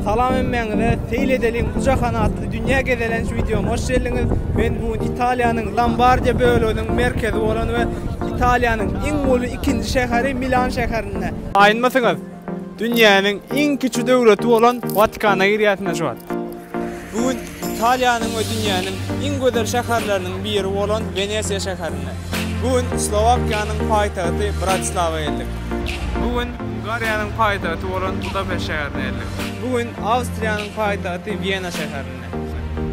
Salam emmenize Seýil edeliň Jahana adly dünýä gezelenji videoma hoş geldiňiz. Men bu Italiýanyň Lombardiya bölüginiň merkezi bolan we Italiýanyň iň uly ikinji şäheri Milan şäherinde. Aýnmasyňyz, dünýäniň iň kiçik döwleti bolan Vatikana girýäsine şuat. Bugün Italiýanyň we dünýäniň iň gözel şäherleriniň biri bolan Venesiya şäherinde. Bugün Slowakiýanyň paýtagty Bratislava'ya geldik. Bugün Wengriýanyň paýtagty bolan Budapeşt şäherine geldik. Bugün Awstriyanyň paýtagty Wiyena şäherine.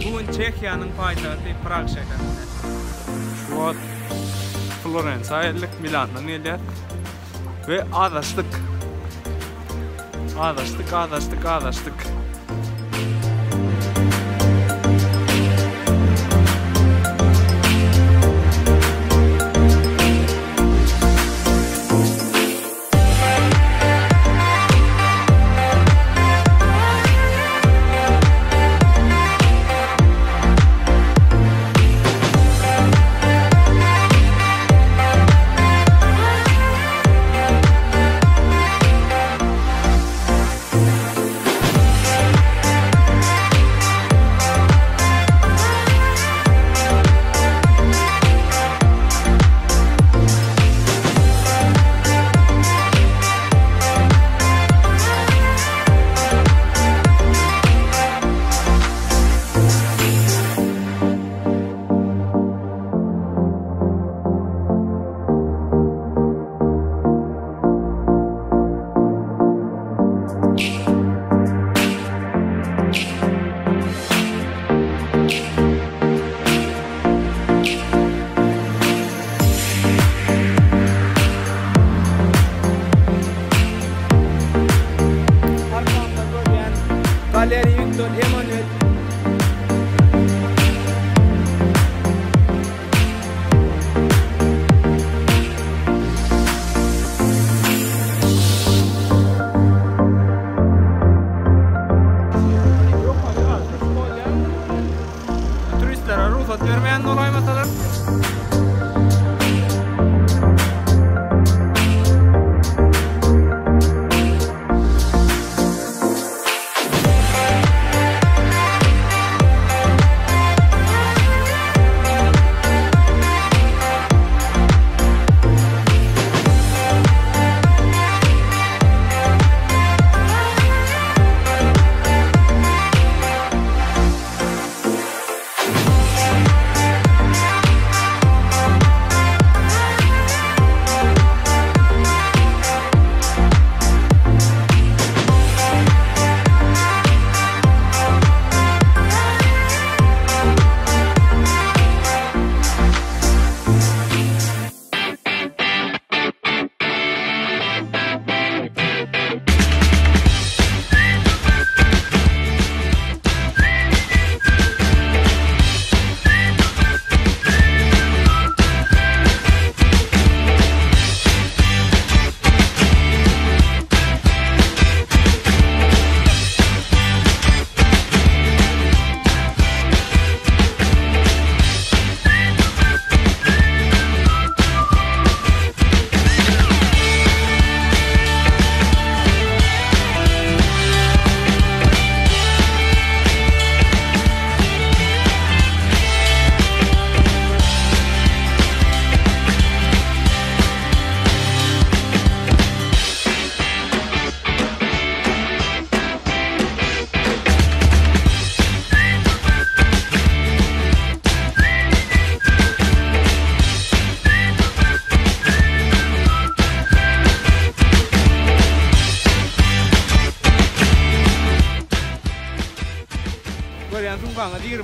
Bugün Çehiýanyň paýtagty Prag şäherine. Şuat Florensa geldik, Milandan geldik. Ve adaşdyk.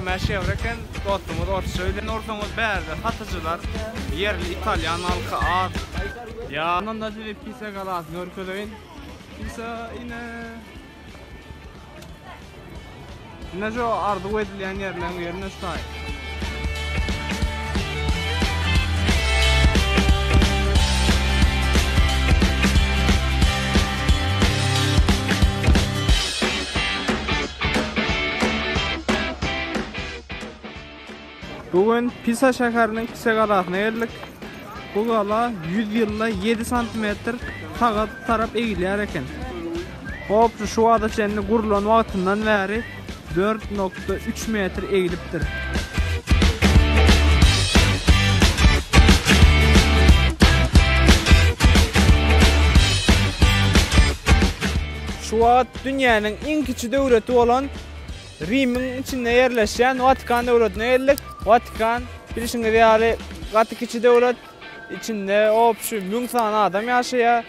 Meşevreken dostumuz orta söylen ortamız berde satıcılar yerli İtalyan halkı az ya ondan da bir pizza galas görkölöyin pizza yine jo ardı edilen yerlerin yerine sahip. Bugün Pisa şäheriniň Pisa galasyna geldik. Bu gala 100 ýylda 7 cm tarap egilýär eken. Hop şu ada çenini kurulan wagtyndan bäri 4.3 metr eğilipdir. Şu wagt dünýäniň iň kiçi döwleti bolan Rim'in içinde yerleşen Vatikan döwletine geldik. Vatikan bilişiňiz ýaly gaty kiçi döwlet içinde hop şu 1000 sana adam ýaşaýar.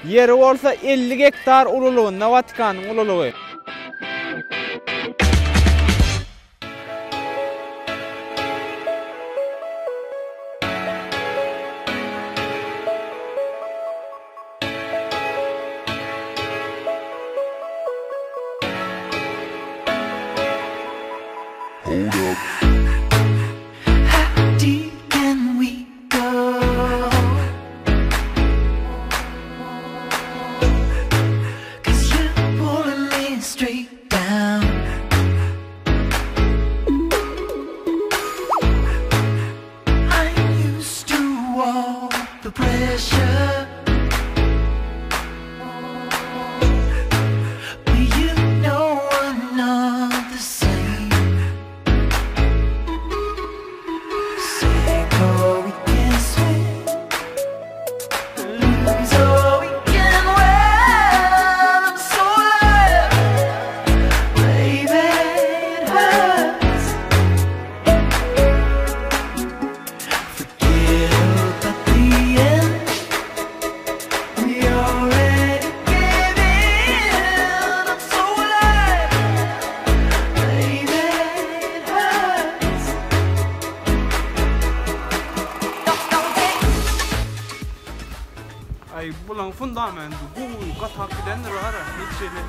Yeri bolsa 50 hektar ululugunda Vatikanyň ululugy. Bulan fundamentu, bu katak gidenler var ha, hiç şeyle.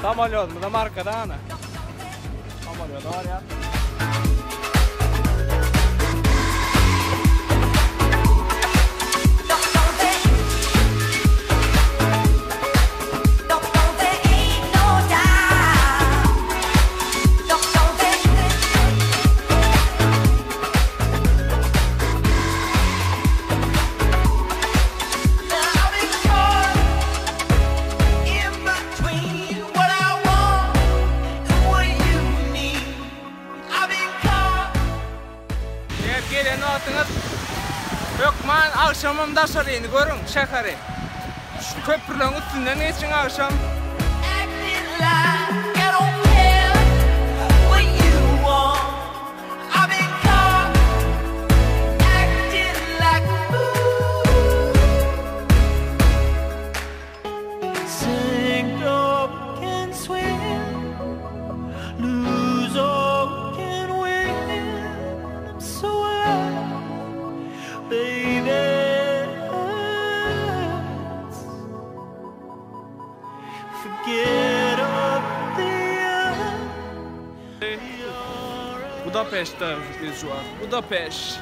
Samolyot mu da markada ana? Samolyot var ya. Türkmen akşamımda sarayını görün şehri. Şu köprülerin üstünden geçin akşam. Budapeşt'te biz şu an. Budapeşt.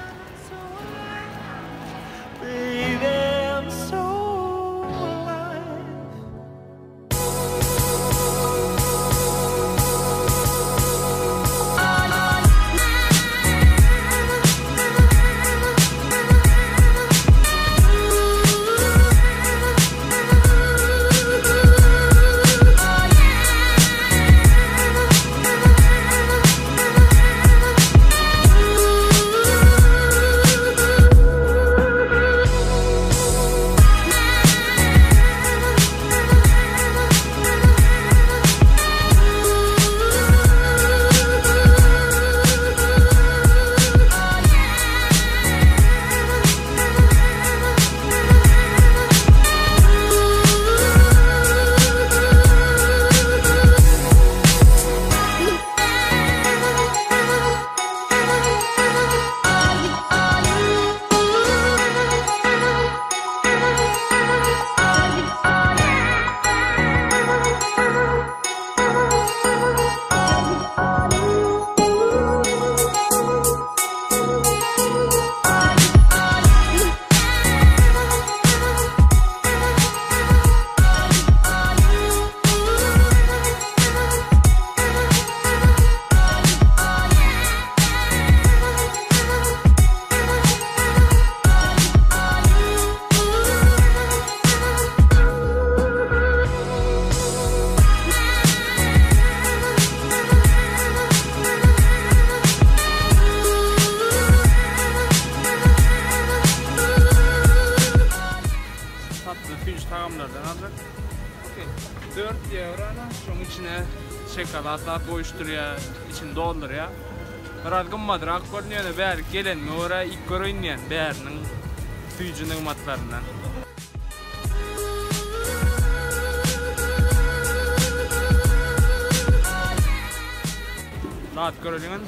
tatlı finç tagamlardan aldık. 4 €na şunun içine şokolatla koyuşturuyor, içini dolduruyor. Biraz gımmadırak görünüyor da bäri gelen mi oraya ilk görünmeyen bärinin tüyücü nıgmatlarından. Rahat görülüğün.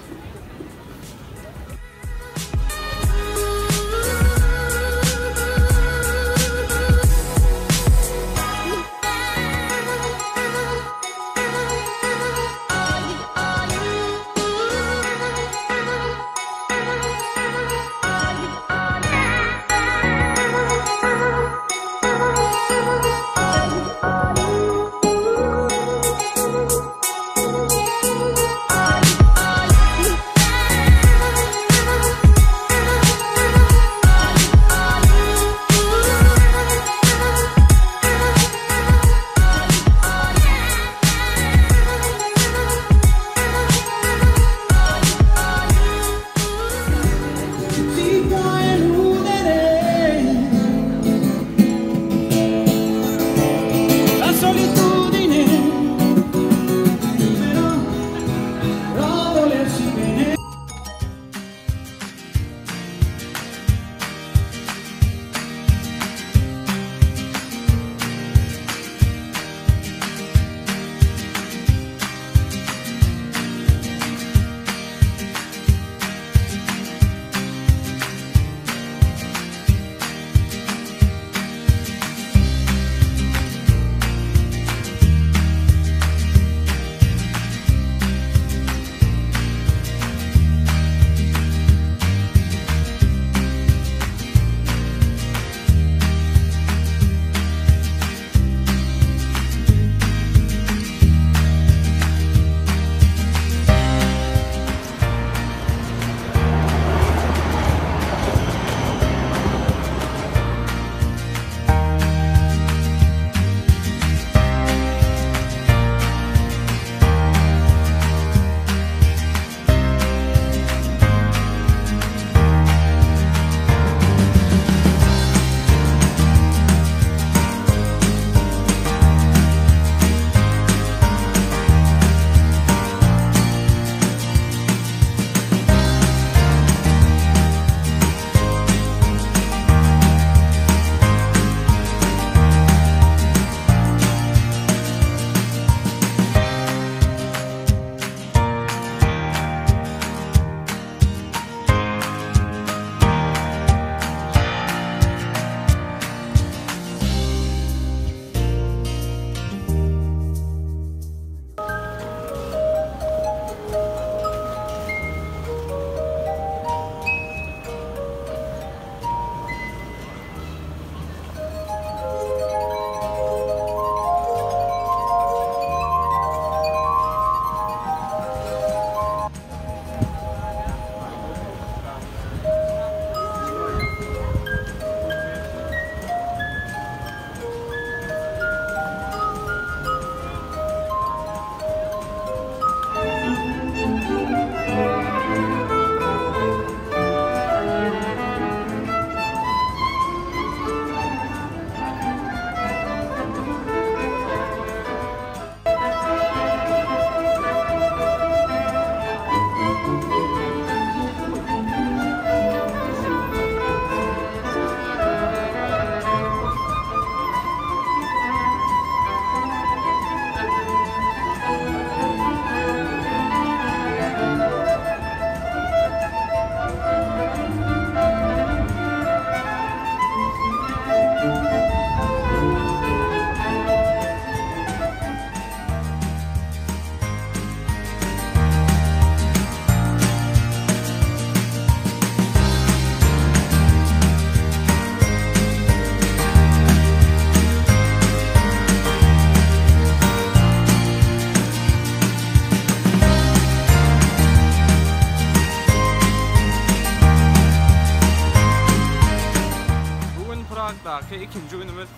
Prag'daki ikinci günümüz.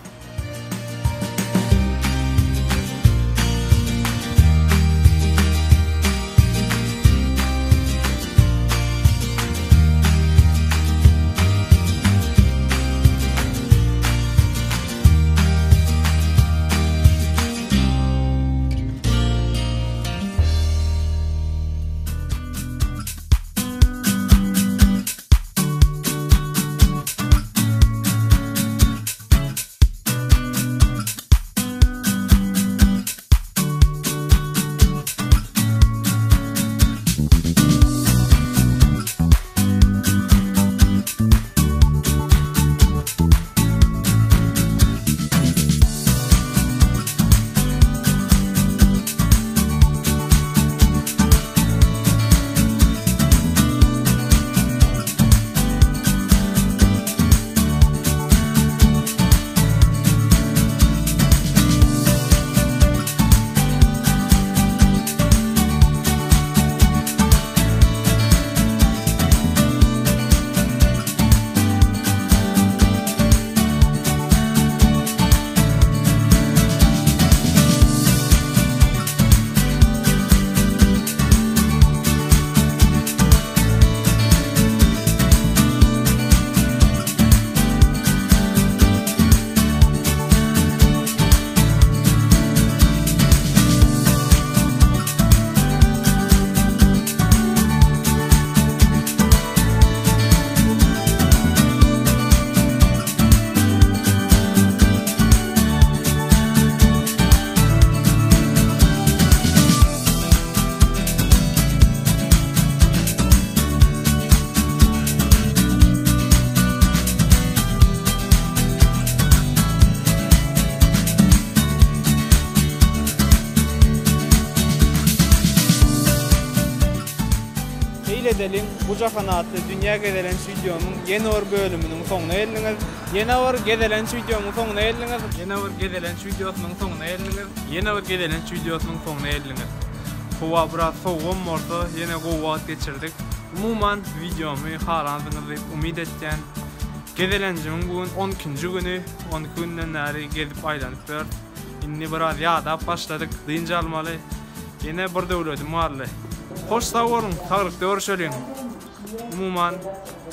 edeliň bu Jahana adly dünýä gezelenji videomuň ýeni bir bölüminiň soňuna geldiňiz. Ýene bir gezelenji videomuň soňuna geldiňiz. Ýene bir gezelenji videosynyň soňuna geldiňiz. Ýene bir gezelenji videosynyň soňuna geldiňiz. Howa biraz sowgam bolsa, ýene gowy wagt geçirdik. Umuman videomy harandyňyz diýip umyt etýän. Gezelenjimiň bugün 12-nji güni, 12 günden näri gelip aýlanyp ber. Indi biraz ýada başladyk, diňje almaly. Ýene bir döwletim barly. Hoş sağ olun, sağlıkta görüşelim. Umuman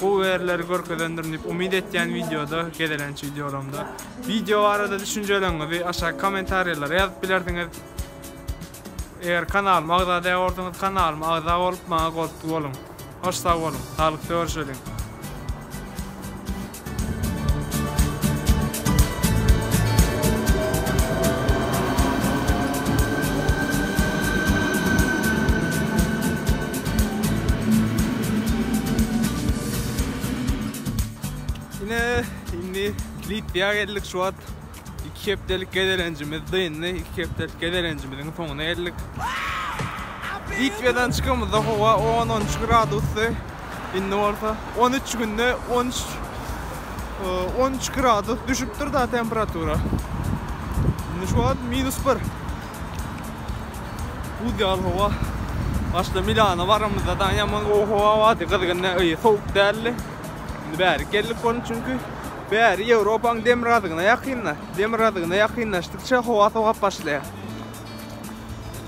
bu yerleri görkelendirip umid ettiğin videoda, gezelenji videolarımda. Video arada düşüncelerinizi aşağı komentaryalara yazıp bilirsiniz. Eğer kanalıma agzada olursanız kanalıma agzada olup bana koltuk olun. Hoş sağ olun, sağlıkta görüşelim. Indi Litviýa geldik şu an. 2 hepdelik gezelenjimiz dynny, 2 hepdelik gezelenjimizin soňuna geldik. Litviýadan çykamyzda howa 10-13 gradusy. Indi bolsa 13 günde 13 gradus düşüpdir da temperatura. Indi şu an -1. Bu diýal howa. Başda Milana baramyzda da ýaman howa wady gyrgynda soğuk däldi. Bäri gelip bolun çünkü bäri Ýewropaň demir adygyna ýakynlar. Demir adygyna ýakynlaşdykça howa sowap başlaýar.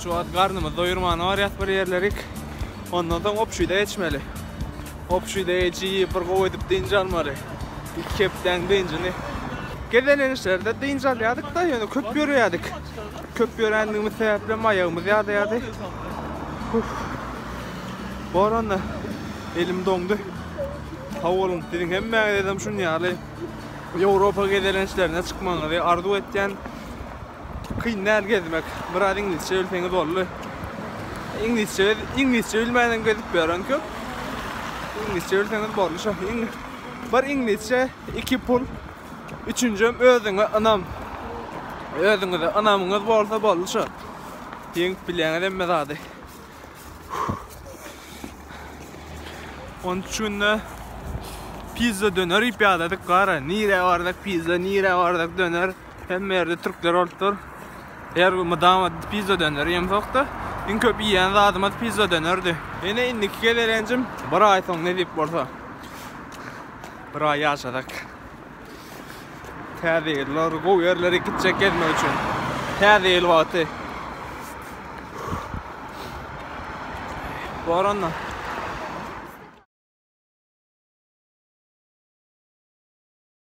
Şu an garnymyz doýurmany bar ýat bir ýerlerik. Ondan soň opşyda geçmeli. Opşyda geçip bir gowy edip diňje almaly. İki kepden diňjini. Gezelenişlerde diňje alýardyk da ýöne köp ýörýärdik. Köp ýörendigimiz sebäple maýagymyz ýada. Baranda elim doňdy. Hawalın dediň hemmäge edem şunu ýaly. Ýewropa gezelençlerine çykmaňyzy arzu etýän kynnar gezmek. Biraz inglizçe bilseňiz bolly. İngilizçe bilmeden gezip beren köp. İngilizçe bilseňiz bolly. Bir İngilizçe 2 pul. Üçüncüm özüňe anam. Özüňize anamyňyz bolsa bolly şo. Ýeň bilen edem zady. Onun üçin pizza döner ip ýadadyk gara. Nire bardak pizza, nire bardak döner. Hemme ýerde türkler oldur. Eğer madama pizza döner ýemsokda, en köp ýýän zadymat pizza dönerdi. Ene indiki gezelenjim bir aý soň Nesip bolsa. Bir aý ýaşadyk. Täzeler gowy ýerlere gitjek gezmek üçin. Täze wagty. Baranda